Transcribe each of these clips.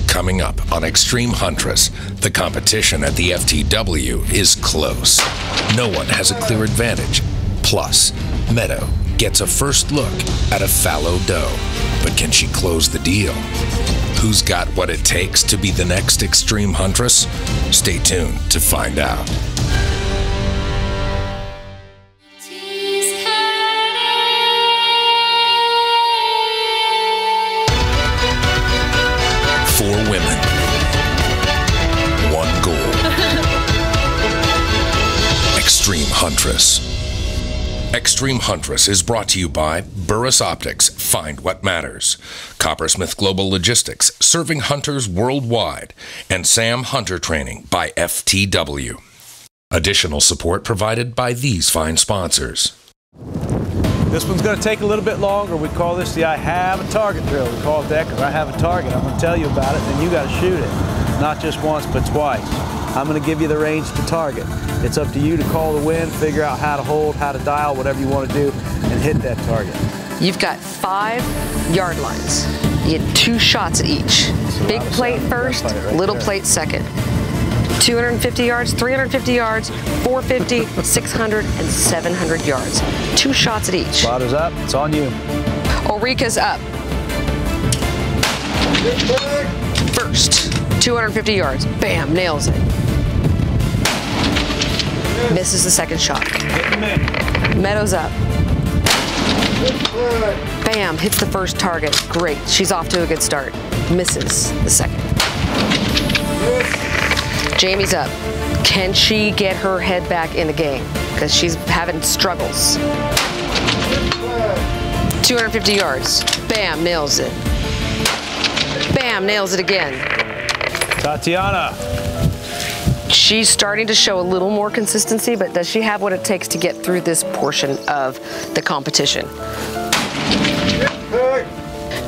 Coming up on Extreme Huntress, the competition at the FTW is close. No one has a clear advantage. Plus, Meadow gets a first look at a fallow doe. But can she close the deal? Who's got what it takes to be the next Extreme Huntress? Stay tuned to find out. Four women, one goal. Extreme Huntress. Extreme Huntress is brought to you by Burris Optics, Find What Matters, Coppersmith Global Logistics, serving hunters worldwide, and Saam Hunter Training by FTW. Additional support provided by these fine sponsors. This one's going to take a little bit longer. We call this the I have a target drill. We call it that because I have a target. I'm going to tell you about it, and you got to shoot it. Not just once, but twice. I'm going to give you the range to target. It's up to you to call the wind, figure out how to hold, how to dial, whatever you want to do, and hit that target. You've got 5 yard lines. You get 2 shots at each. Big plate first, little plate second. 250 yards, 350 yards, 450, 600, and 700 yards. 2 shots at each. Spotters up, it's on you. Ulrika's up. First, 250 yards, bam, nails it. Misses the second shot. Meadow's up. Bam, hits the first target, great. She's off to a good start. Misses the second. Jamie's up. Can she get her head back in the game? Because she's having struggles. 250 yards. Bam, nails it. Bam, nails it again. Tatiana. She's starting to show a little more consistency, but does she have what it takes to get through this portion of the competition?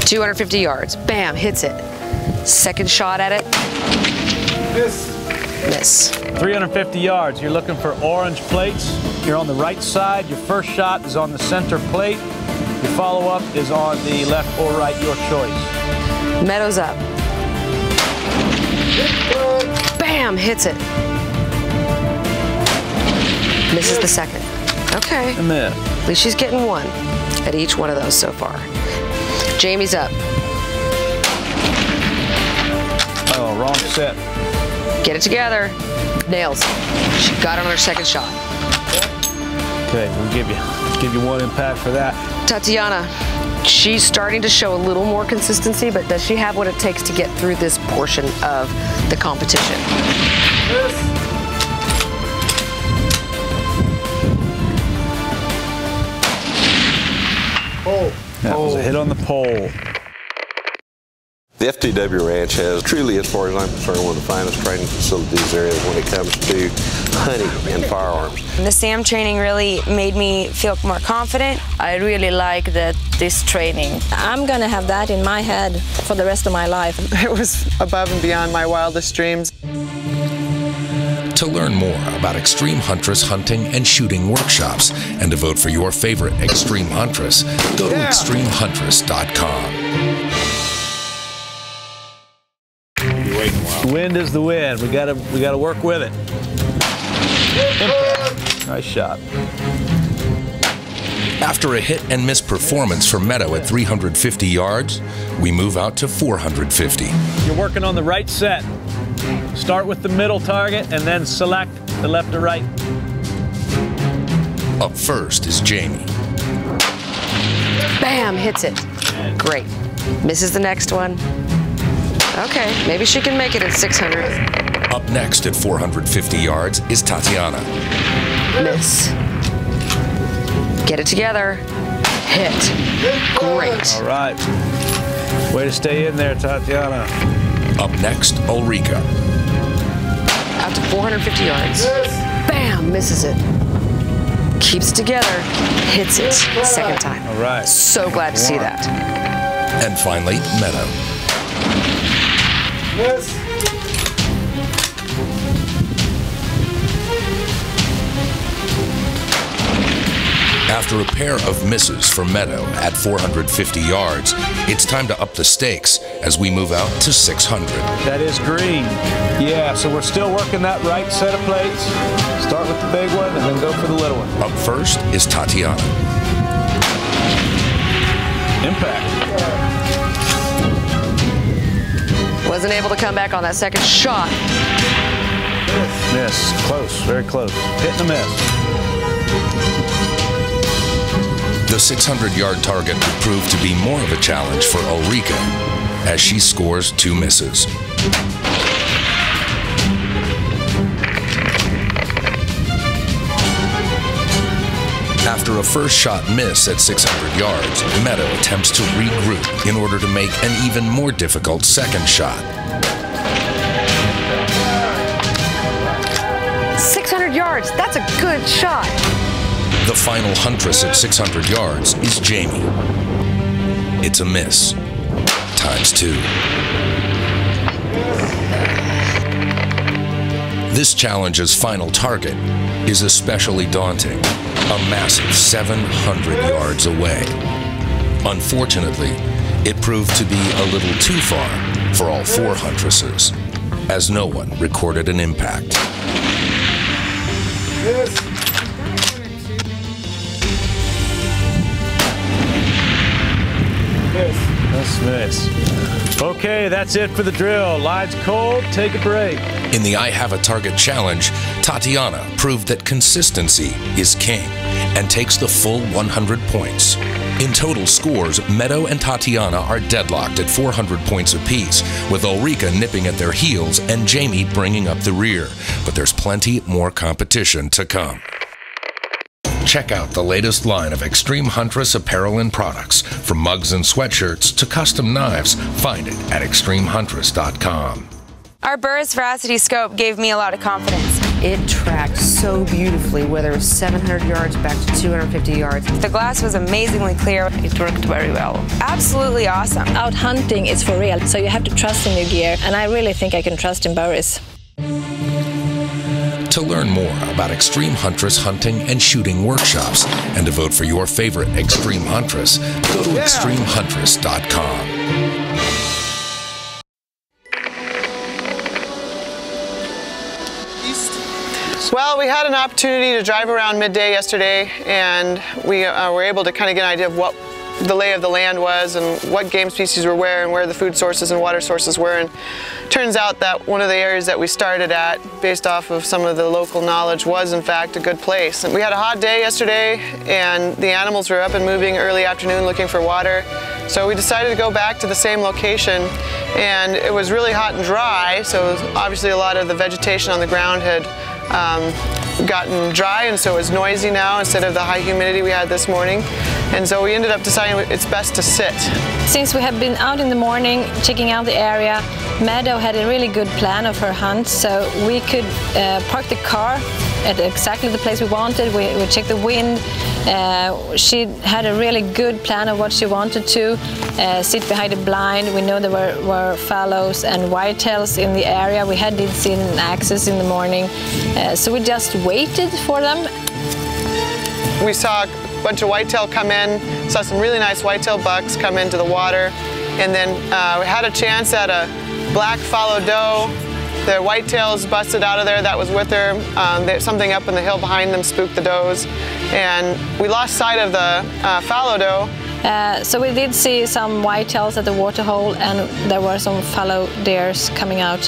250 yards. Bam, hits it. Second shot at it. Miss. 350 yards. You're looking for orange plates. You're on the right side. Your first shot is on the center plate. Your follow-up is on the left or right, your choice. Meadow's up. Bam, hits it. Misses the second. Okay. At least she's getting 1 at each one of those so far. Jamie's up. Oh, wrong set. Get it together. Nails. She got it on her second shot. Okay, we'll give you 1 impact for that. Tatiana, she's starting to show a little more consistency, but does she have what it takes to get through this portion of the competition? That was a hit on the pole. The FTW Ranch has truly, as far as I'm concerned, one of the finest training facilities there is when it comes to hunting and firearms. The Saam training really made me feel more confident. I really like this training. I'm gonna have that in my head for the rest of my life. It was above and beyond my wildest dreams. To learn more about Extreme Huntress hunting and shooting workshops and to vote for your favorite Extreme Huntress, go to ExtremeHuntress.com. Wind is the wind. We gotta work with it. Impact. Nice shot. After a hit and miss performance for Meadow at 350 yards, we move out to 450. You're working on the right set. Start with the middle target and then select the left or right. Up first is Jamie. Bam, hits it. Great. Misses the next one. Okay, maybe she can make it at 600. Up next at 450 yards is Tatiana. Miss. Get it together. Hit. Great. All right. Way to stay in there, Tatiana. Up next, Ulrika. Out to 450 yards. Bam, misses it. Keeps it together. Hits it. Second time. All right. So glad to see that. And finally, Meadow. After a pair of misses for Meadow at 450 yards, it's time to up the stakes as we move out to 600. That is green. Yeah, so we're still working that right set of plates. Start with the big one and then go for the little one. Up first is Tatiana. Impact. Wasn't able to come back on that second shot. Miss. Close. Very close. Hit and a miss. The 600-yard target proved to be more of a challenge for Ulrika as she scores 2 misses. After a first shot miss at 600 yards, Meadow attempts to regroup in order to make an even more difficult second shot. 600 yards, that's a good shot. The final Huntress at 600 yards is Jamie. It's a miss, ×2. This challenge's final target is especially daunting, a massive 700 yards away. Unfortunately, it proved to be a little too far for all 4 Huntresses, as no one recorded an impact. Miss. Okay, that's it for the drill. Line's cold, take a break. In the I Have a Target challenge, Tatiana proved that consistency is king and takes the full 100 points. In total scores, Meadow and Tatiana are deadlocked at 400 points apiece, with Ulrika nipping at their heels and Jamie bringing up the rear. But there's plenty more competition to come. Check out the latest line of Extreme Huntress apparel and products, from mugs and sweatshirts to custom knives. Find it at ExtremeHuntress.com. Our burst veracity scope gave me a lot of confidence. It tracked so beautifully, whether it was 700 yards back to 250 yards. The glass was amazingly clear. It worked very well. Absolutely awesome. Out hunting is for real, so you have to trust in your gear, and I really think I can trust in Boris. To learn more about Extreme Huntress hunting and shooting workshops and to vote for your favorite Extreme Huntress, go to ExtremeHuntress.com. Well, we had an opportunity to drive around midday yesterday, and we were able to kind of get an idea of what the lay of the land was and what game species were where and where the food sources and water sources were. And turns out that one of the areas that we started at, based off of some of the local knowledge, was in fact a good place. And we had a hot day yesterday, and the animals were up and moving early afternoon looking for water. So we decided to go back to the same location, and it was really hot and dry, so obviously a lot of the vegetation on the ground had gotten dry, and so it was noisy now instead of the high humidity we had this morning. And so we ended up deciding it's best to sit. Since we have been out in the morning checking out the area, Meadow had a really good plan of her hunt, so we could park the car at exactly the place we wanted. We checked the wind. She had a really good plan of what she wanted to. Sit behind a blind. We know there were fallows and whitetails in the area. We did see an access in the morning, so we just waited for them. We saw a bunch of whitetail come in, saw some really nice whitetail bucks come into the water, and then we had a chance at a black fallow doe. The whitetails busted out of there that was with her. Something up in the hill behind them spooked the does, and we lost sight of the fallow doe. So we did see some whitetails at the waterhole, and there were some fallow deers coming out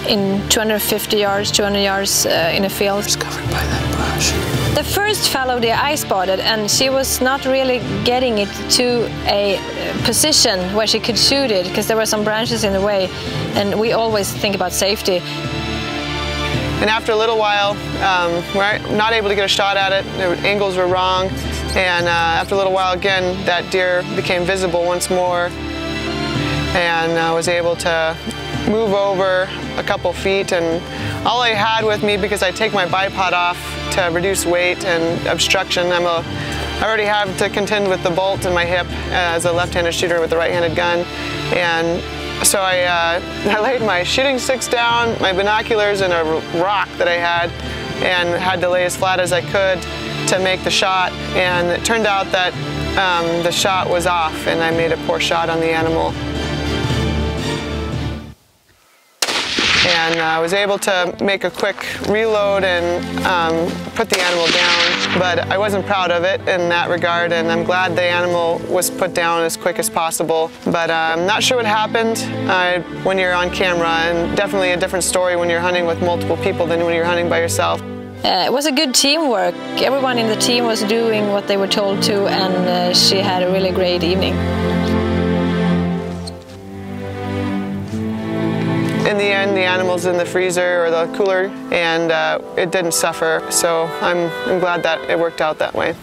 in 250 yards, 200 yards in a field. It's covered by that brush. The first fallow deer I spotted, and she was not really getting it to a position where she could shoot it because there were some branches in the way, and we always think about safety. And after a little while, we're not able to get a shot at it. The angles were wrong, and after a little while again, that deer became visible once more, and I was able to move over a couple feet, and all I had with me, because I take my bipod off to reduce weight and obstruction, I already have to contend with the bolt in my hip as a left-handed shooter with a right-handed gun, and so I laid my shooting sticks down, my binoculars, and a rock that I had, and had to lay as flat as I could. to make the shot, and it turned out that the shot was off and I made a poor shot on the animal. And I was able to make a quick reload and put the animal down, but I wasn't proud of it in that regard, and I'm glad the animal was put down as quick as possible. But I'm not sure what happened when you're on camera, and definitely a different story when you're hunting with multiple people than when you're hunting by yourself. It was a good teamwork. Everyone in the team was doing what they were told to, and she had a really great evening. In the end, the animal's in the freezer or the cooler, and it didn't suffer, so I'm glad that it worked out that way.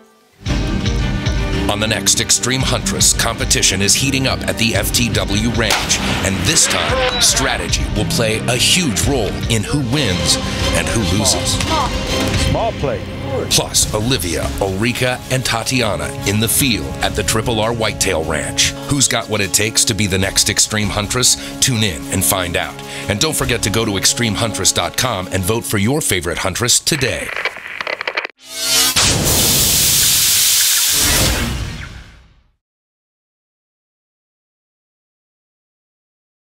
On the next Extreme Huntress, competition is heating up at the FTW Ranch, and this time, strategy will play a huge role in who wins and who loses. Small plate. Plus, Olivia, Ulrika, and Tatiana in the field at the Triple R Whitetail Ranch. Who's got what it takes to be the next Extreme Huntress? Tune in and find out. And don't forget to go to ExtremeHuntress.com and vote for your favorite Huntress today.